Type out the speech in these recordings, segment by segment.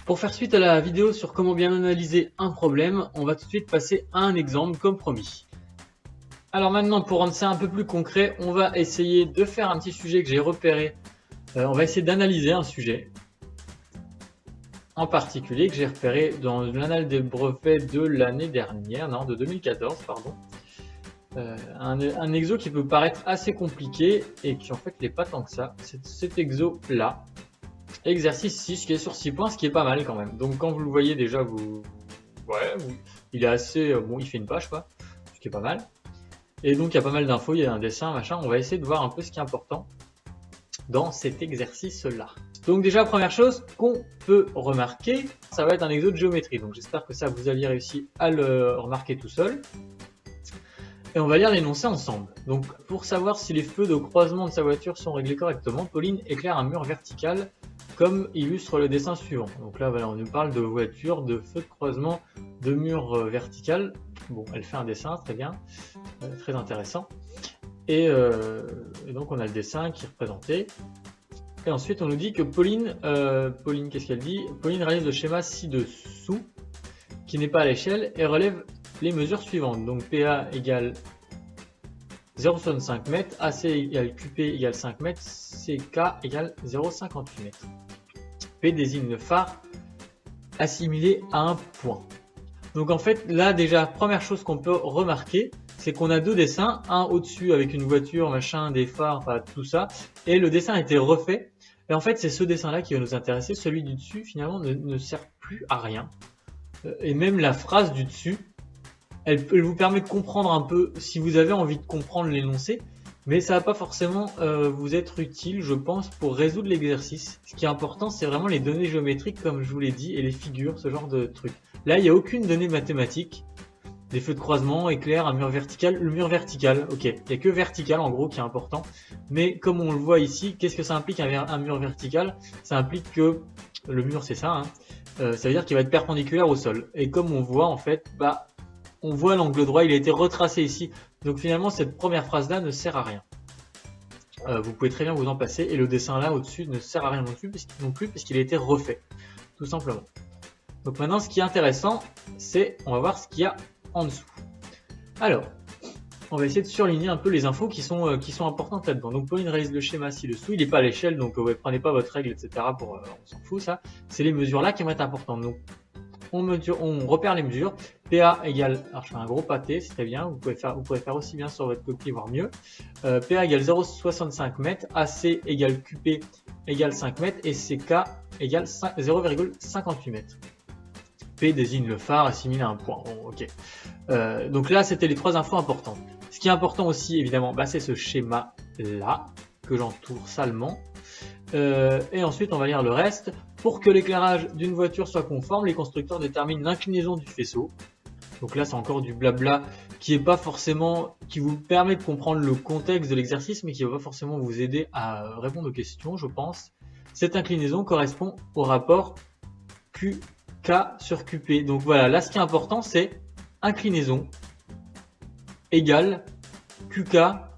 Pour faire suite à la vidéo sur comment bien analyser un problème, on va tout de suite passer à un exemple comme promis. Alors maintenant, pour rendre ça un peu plus concret, on va essayer de faire un petit sujet que j'ai repéré. On va essayer d'analyser un sujet en particulier que j'ai repéré dans l'annale des brevets de l'année dernière, non, de 2014, pardon. Un exo qui peut paraître assez compliqué et qui en fait n'est pas tant que ça. C'est cet exo là. Exercice 6 qui est sur 6 points, ce qui est pas mal quand même. Donc quand vous le voyez déjà, il est assez bon, il fait une page quoi, ce qui est pas mal. Et donc il y a pas mal d'infos, il y a un dessin, machin. On va essayer de voir un peu ce qui est important dans cet exercice là. Donc déjà première chose qu'on peut remarquer, ça va être un exo de géométrie. Donc j'espère que ça vous aviez réussi à le remarquer tout seul. Et on va lire l'énoncé ensemble. Donc pour savoir si les feux de croisement de sa voiture sont réglés correctement, Pauline éclaire un mur vertical comme illustre le dessin suivant. Donc là, voilà, on nous parle de voiture, de feu de croisement, de mur vertical. Bon, elle fait un dessin, très bien, très intéressant. Et donc on a le dessin qui est représenté. Et ensuite, on nous dit que Pauline, qu'est-ce qu'elle dit? Pauline réalise le schéma ci-dessous, qui n'est pas à l'échelle, et relève les mesures suivantes. Donc PA égale 0,65 m, AC égale QP égale 5 m, CK égale 0,58 m. P désigne le phare assimilé à un point. Donc en fait, là déjà, première chose qu'on peut remarquer, c'est qu'on a deux dessins, un au-dessus avec une voiture, machin, des phares, enfin tout ça, et le dessin a été refait. Et en fait, c'est ce dessin-là qui va nous intéresser. Celui du dessus, finalement, ne sert plus à rien. Et même la phrase du dessus, elle vous permet de comprendre un peu, si vous avez envie de comprendre l'énoncé, mais ça va pas forcément vous être utile, je pense, pour résoudre l'exercice. Ce qui est important, c'est vraiment les données géométriques, comme je vous l'ai dit, et les figures, ce genre de trucs. Là, il n'y a aucune donnée mathématique. Des feux de croisement, éclair, un mur vertical. Le mur vertical, ok, il n'y a que vertical en gros qui est important. Mais comme on le voit ici, qu'est-ce que ça implique un mur vertical? Ça implique que le mur, c'est ça, ça veut dire qu'il va être perpendiculaire au sol. Et comme on voit en fait, on voit l'angle droit, il a été retracé ici. Donc finalement, cette première phrase-là ne sert à rien. Vous pouvez très bien vous en passer. Et le dessin là au-dessus ne sert à rien non plus puisqu'il a été refait, tout simplement. Donc maintenant, ce qui est intéressant, c'est, on va voir ce qu'il y a en dessous. Alors, on va essayer de surligner un peu les infos qui sont importantes là-dedans. Donc Pauline réalise le schéma ci-dessous, il n'est pas à l'échelle, donc prenez pas votre règle, etc. On s'en fout ça. C'est les mesures là qui vont être importantes. Donc on repère les mesures. PA égale, alors je fais un gros pâté, c'est très bien, vous pouvez faire aussi bien sur votre coquille, voire mieux. PA égale 0,65 m, AC égale QP égale 5 m et CK égale 0,58 m. P désigne le phare assimilé à un point. Bon, ok. Donc là, c'était les trois infos importantes. Ce qui est important aussi, évidemment, c'est ce schéma-là, que j'entoure salement. Et ensuite, on va lire le reste. Pour que l'éclairage d'une voiture soit conforme, les constructeurs déterminent l'inclinaison du faisceau. Donc là, c'est encore du blabla qui est pas forcément, qui vous permet de comprendre le contexte de l'exercice, mais qui va pas forcément vous aider à répondre aux questions, je pense. Cette inclinaison correspond au rapport QK sur QP. Donc voilà, là, ce qui est important, c'est inclinaison égale QK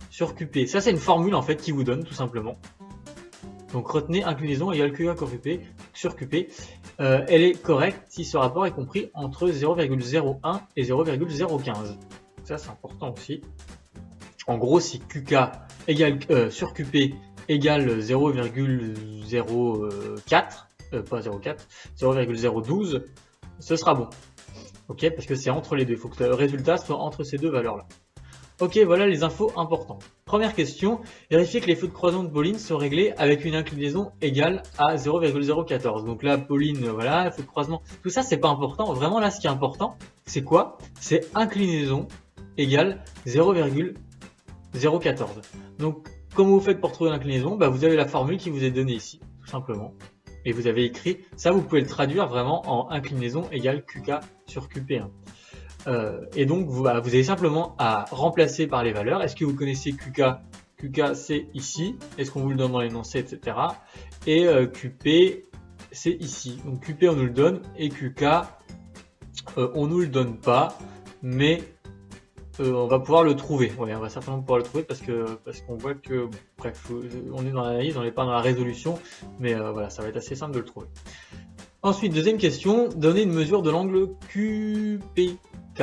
sur QP. Ça, c'est une formule en fait qui vous donne tout simplement. Donc retenez inclinaison égale QK sur QP. Elle est correcte si ce rapport est compris entre 0,01 et 0,015. Ça, c'est important aussi. En gros, si QK égale, sur QP égale 0,04, pas 0,4, 0,012, ce sera bon. Ok, parce que c'est entre les deux. Il faut que le résultat soit entre ces deux valeurs-là. Ok, voilà les infos importantes. Première question, vérifiez que les feux de croisement de Pauline sont réglés avec une inclinaison égale à 0,014. Donc là, Pauline, voilà, feux de croisement, tout ça, c'est pas important. Vraiment, là, ce qui est important, c'est quoi? C'est inclinaison égale 0,014. Donc, comment vous faites pour trouver l'inclinaison? Vous avez la formule qui vous est donnée ici, tout simplement. Et vous avez écrit, ça, vous pouvez le traduire vraiment en inclinaison égale QK sur QP1. Et donc vous avez simplement à remplacer par les valeurs. Est-ce que vous connaissez QK? QK c'est ici, est-ce qu'on vous le donne dans l'énoncé, etc. Et QP c'est ici. Donc QP on nous le donne et QK on nous le donne pas, mais on va pouvoir le trouver. Ouais, on va certainement pouvoir le trouver parce qu'on voit que, bref, on est dans l'analyse, on n'est pas dans la résolution, mais voilà, ça va être assez simple de le trouver. Ensuite, deuxième question, donner une mesure de l'angle QPK.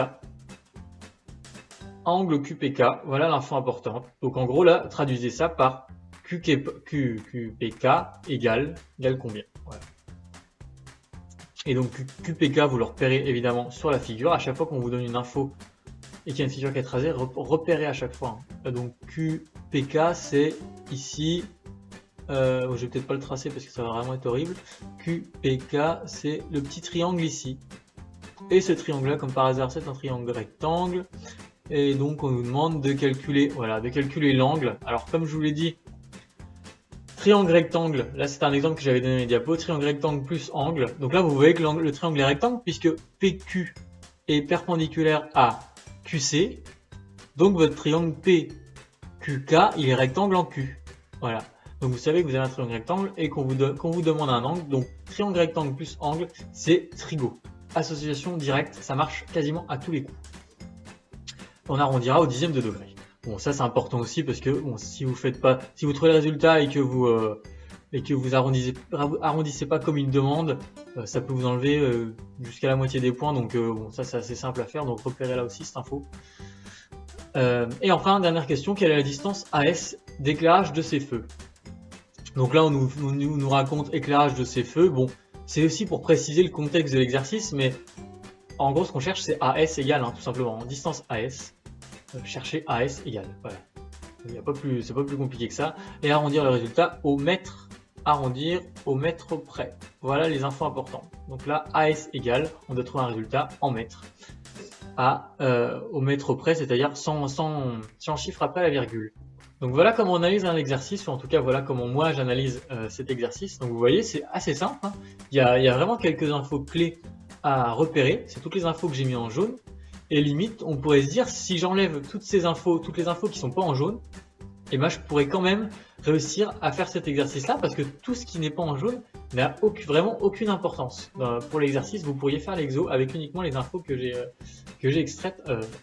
Angle QPK, voilà l'info importante. Donc en gros là, traduisez ça par QPK égale combien. Voilà. Et donc QPK, vous le repérez évidemment sur la figure. À chaque fois qu'on vous donne une info et qu'il y a une figure qui est tracée, repérez à chaque fois. Donc QPK, c'est ici. Je vais peut-être pas le tracer parce que ça va vraiment être horrible. QPK, c'est le petit triangle ici. Et ce triangle-là, comme par hasard, c'est un triangle rectangle. Et donc, on nous demande de calculer, voilà, de calculer l'angle. Alors, comme je vous l'ai dit, triangle rectangle, là c'est un exemple que j'avais donné dans les diapos, triangle rectangle plus angle. Donc là, vous voyez que le triangle est rectangle puisque PQ est perpendiculaire à QC. Donc, votre triangle PQK, il est rectangle en Q. Voilà. Donc vous savez que vous avez un triangle rectangle et qu'on vous demande un angle. Donc triangle rectangle plus angle, c'est trigo. Association directe, ça marche quasiment à tous les coups. On arrondira au dixième de degré. Bon, ça c'est important aussi parce que bon, si vous trouvez le résultat et que vous arrondissez pas comme il demande, ça peut vous enlever jusqu'à la moitié des points. Donc bon, ça c'est assez simple à faire. Donc repérez là aussi cette info. Et enfin, dernière question, quelle est la distance AS d'éclairage de ces feux? Donc là, on nous raconte éclairage de ces feux. Bon, c'est aussi pour préciser le contexte de l'exercice, mais en gros, ce qu'on cherche, c'est AS égale, tout simplement. Distance AS, chercher AS égale. Voilà. C'est pas plus compliqué que ça. Et arrondir le résultat au mètre, près. Voilà les infos importantes. Donc là, AS égale, on doit trouver un résultat en mètres. Au mètre près, c'est-à-dire sans chiffre après la virgule. Donc voilà comment on analyse un exercice, ou en tout cas voilà comment moi j'analyse cet exercice. Donc vous voyez, c'est assez simple. Hein. Il y a vraiment quelques infos clés à repérer. C'est toutes les infos que j'ai mis en jaune. Et limite, on pourrait se dire, si j'enlève toutes les infos qui sont pas en jaune, et ben je pourrais quand même réussir à faire cet exercice-là, parce que tout ce qui n'est pas en jaune n'a vraiment aucune importance. Pour l'exercice, vous pourriez faire l'exo avec uniquement les infos que j'ai extraites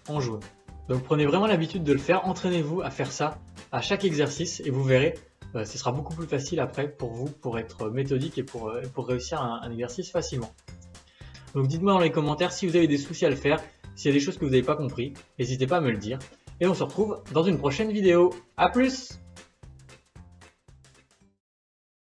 en jaune. Donc prenez vraiment l'habitude de le faire, entraînez-vous à faire ça à chaque exercice et vous verrez, ce sera beaucoup plus facile après pour vous, pour être méthodique et pour réussir un exercice facilement. Donc dites-moi dans les commentaires si vous avez des soucis à le faire, s'il y a des choses que vous n'avez pas compris, n'hésitez pas à me le dire. Et on se retrouve dans une prochaine vidéo. A plus!